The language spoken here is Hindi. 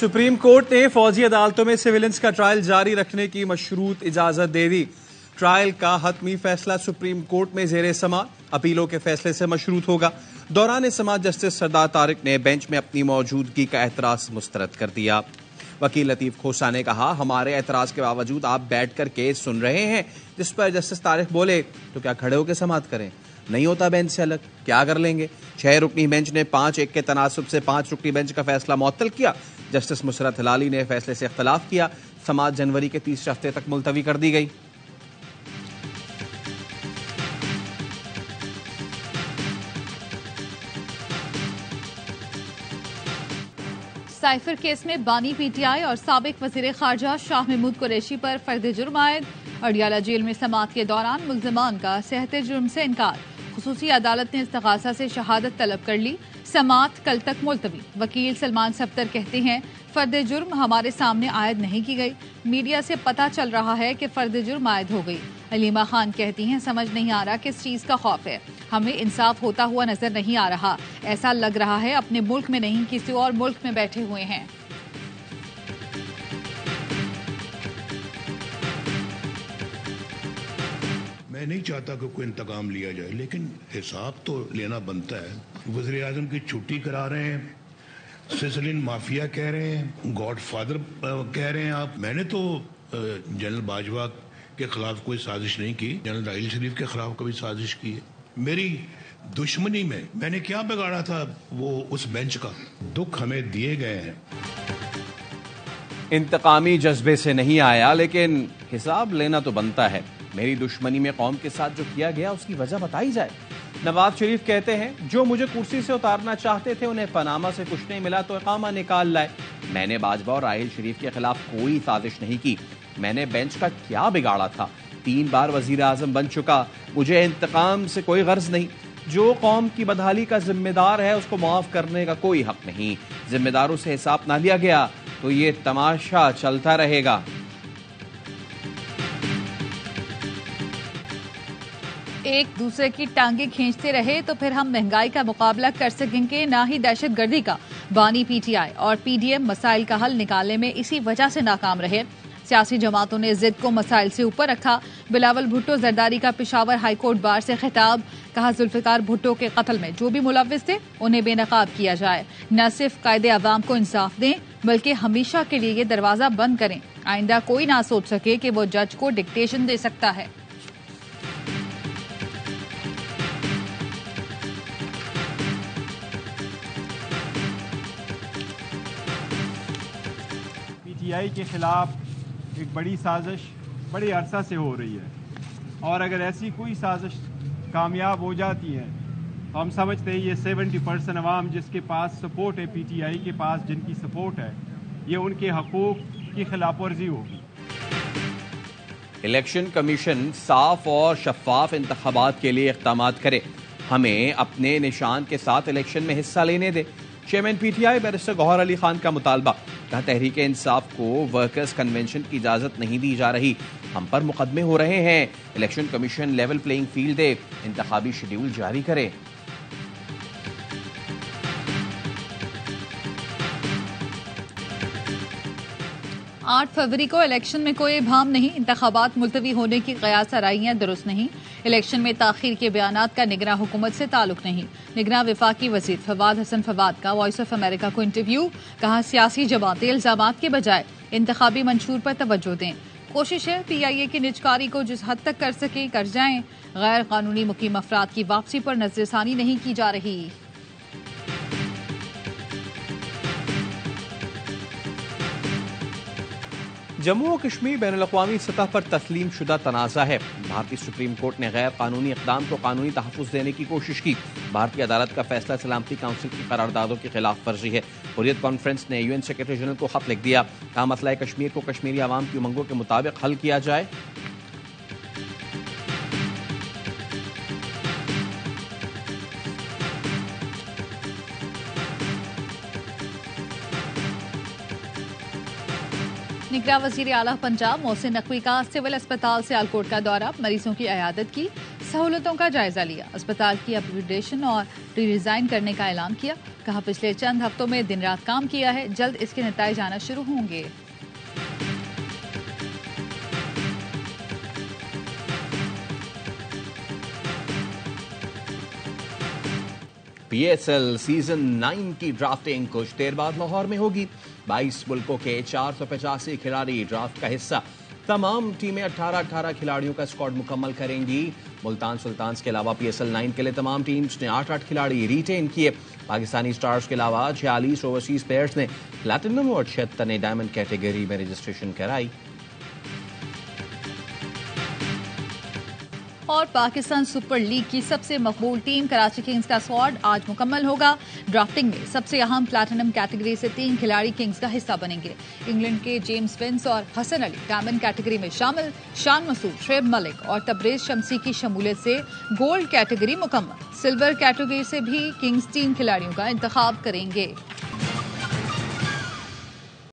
सुप्रीम कोर्ट ने फौजी अदालतों में सिविलियंस का ट्रायल जारी रखने की मशरूत इजाजत दे दी। ट्रायल का हतमी फैसला सुप्रीम कोर्ट में जेर समाअत अपीलों के फैसले से मशरूत होगा। दौरान समाअत जस्टिस सरदार तारिक ने बेंच में अपनी मौजूदगी का एतराज मुस्तरद कर दिया। वकील लतीफ खोसा ने कहा, हमारे एतराज के बावजूद आप बैठकर केस सुन रहे हैं। जिस पर जस्टिस तारिक बोले, तो क्या खड़े होकर समाअत करें? नहीं होता बेंच से अलग, क्या कर लेंगे? 6 रुकनी बेंच ने 5-1 के तनासुब से 5 रुकनी बेंच का फैसला मुअत्तल किया। जस्टिस मुसरत हिलाली ने फैसले से इख्तलाफ किया। समाअत जनवरी के 30 हफ्ते तक मुलतवी कर दी गई। साइफर केस में बानी पीटीआई और साबिक वजीर खारजा शाह महमूद कुरैशी पर फर्द जुर्म आयद। अडियाला जेल में समाअत के दौरान मुल्जिमान का सेहत जुर्म से इनकार। खुसूसी अदालत ने इस्तगासा से शहादत तलब कर ली। समाअत कल तक मुलतवी। वकील सलमान सफ्तर कहते हैं, फर्द जुर्म हमारे सामने आयद नहीं की गई। मीडिया से पता चल रहा है कि फर्द जुर्म आयद हो गई। अलीमा खान कहती हैं, समझ नहीं आ रहा किस चीज का खौफ है। हमें इंसाफ होता हुआ नजर नहीं आ रहा। ऐसा लग रहा है अपने मुल्क में नहीं किसी और मुल्क में बैठे हुए हैं। मैं नहीं चाहता कि कोई इंतकाम लिया जाए, लेकिन हिसाब तो लेना बनता है। वज़ीर आज़म की छुट्टी करा रहे हैं, सिसिलियन माफिया कह रहे हैं, गॉड फादर कह रहे हैं आप। मैंने तो जनरल बाजवा के खिलाफ कोई साजिश नहीं की, जनरल राहील शरीफ के खिलाफ कभी साजिश की है। मेरी दुश्मनी में मैंने क्या बिगाड़ा था? वो उस बेंच का दुख हमें दिए गए हैं। इंतकामी जज्बे से नहीं आया, लेकिन हिसाब लेना तो बनता है। मेरी दुश्मनी में कौम के साथ जो किया गया उसकी वजह बताई जाए। नवाज शरीफ कहते हैं, जो मुझे कुर्सी से उतारना चाहते थे उन्हें पनामा से कुछ नहीं मिला तो इकामा निकाल लाए। मैंने बाजवा और राहील शरीफ के खिलाफ कोई साजिश नहीं की। मैंने बेंच का क्या बिगाड़ा था? 3 बार वजीर आजम बन चुका। मुझे इंतकाम से कोई गर्ज नहीं। जो कौम की बदहाली का जिम्मेदार है उसको माफ करने का कोई हक नहीं। जिम्मेदारों से हिसाब ना लिया गया तो ये तमाशा चलता रहेगा। एक दूसरे की टांगे खींचते रहे तो फिर हम महंगाई का मुकाबला कर सकेंगे, ना ही दहशतगर्दी का। बानी पीटीआई और पीडीएम मसाइल का हल निकालने में इसी वजह से नाकाम रहे। सियासी जमातों ने जिद को मसाइल से ऊपर रखा। बिलावल भुट्टो जरदारी का पेशावर हाईकोर्ट बार से खिताब। कहा, जुल्फिकार भुट्टो के कत्ल में जो भी मुलव्विस थे उन्हें बेनकाब किया जाए। न सिर्फ कायदे अवाम को इंसाफ दें बल्कि हमेशा के लिए ये दरवाजा बंद करें। आइंदा कोई ना सोच सके कि वो जज को डिक्टेशन दे सकता है। पीटीआई के खिलाफ एक बड़ी साजिश बड़े अरसा से हो रही है, और अगर ऐसी कोई साजिश कामयाब हो जाती है तो हम समझते हैं ये 70% अवाम जिसके पास सपोर्ट है, पीटीआई के पास जिनकी सपोर्ट है, ये उनके हकूक की खिलाफ वर्जी होगी। इलेक्शन कमीशन साफ और शफाफ इंतखाबात के लिए इक़दामात करे। हमें अपने निशान के साथ इलेक्शन में हिस्सा लेने दे। चेयरमैन पीटीआई बैरिस्टर गौहर अली खान का मुतालबा। कहा, तहरीक इंसाफ को वर्कर्स कन्वेंशन की इजाजत नहीं दी जा रही। हम पर मुकदमे हो रहे हैं। Election commission level playing field दे, इंतखाबी शेड्यूल जारी करे। 8 फरवरी को इलेक्शन में कोई इबाहम नहीं। इंतखाबात मुलतवी होने की कयास आराइयां दुरुस्त नहीं। इलेक्शन में ताखीर के बयानात का निगरान हुकूमत से ताल्लुक नहीं। निगरान वफाकी वजीर फवाद हसन फवाद का वॉइस ऑफ अमेरिका को इंटरव्यू। कहा, सियासी जमातें इल्जामात के बजाय इंतखाबी मंशूर पर तवज्जो दें। कोशिश है पीआईए की निजकारी को जिस हद तक कर सके कर जाएं। गैर कानूनी मुकीम अफराद की वापसी पर नजरसानी नहीं की जा रही। जम्मू और कश्मीर बैनुल-अक़वामी सतह पर तस्लीम शुदा तनाज़ा है। भारतीय सुप्रीम कोर्ट ने गैर कानूनी इक़दाम को कानूनी तहफ़्फ़ुज़ देने की कोशिश की। भारतीय अदालत का फैसला सलामती काउंसिल की करारदादों की खिलाफ वर्जी है। हुर्रियत कॉन्फ्रेंस ने यूएन सेक्रेटरी जनरल को खत लिख दिया। कहा, मसला कश्मीर को कश्मीरी आवाम की उमंगों के मुताबिक हल किया जाए। निगरान वज़ीर आला पंजाब मोहसिन नकवी का सिविल अस्पताल से सियालकोट का दौरा। मरीजों की इयादत की, सहूलतों का जायजा लिया। अस्पताल की अपग्रेडेशन और रीडिजाइन करने का ऐलान किया। कहा पिछले चंद हफ्तों में दिन रात काम किया है, जल्द इसके नतीजे आना शुरू होंगे। PSL सीजन 9 की ड्राफ्टिंग कुछ देर बाद लाहौर में होगी। 22 मुल्कों के 485 खिलाड़ी ड्राफ्ट का हिस्सा। तमाम टीमें 18-18 खिलाड़ियों का स्क्वाड मुकम्मल करेंगी। मुल्तान सुल्तान्स के अलावा PSL 9 के लिए तमाम टीम्स ने 8-8 खिलाड़ी रिटेन किए। पाकिस्तानी स्टार्स के अलावा 46 ओवरसीज प्लेयर्स ने प्लैटिनम और 76 ने डायमंड कैटेगरी में रजिस्ट्रेशन कराई। और पाकिस्तान सुपर लीग की सबसे मकबूल टीम कराची किंग्स का स्क्वाड आज मुकम्मल होगा। ड्राफ्टिंग में सबसे अहम प्लैटिनम कैटेगरी से 3 खिलाड़ी किंग्स का हिस्सा बनेंगे। इंग्लैंड के जेम्स विंस और हसन अली डायमंड कैटेगरी में शामिल। शान मसूद, शुएब मलिक और तबरेज शमसी की शमूलियत से गोल्ड कैटेगरी मुकम्मल। सिल्वर कैटेगरी से भी किंग्स 3 खिलाड़ियों का इंतखाब करेंगे।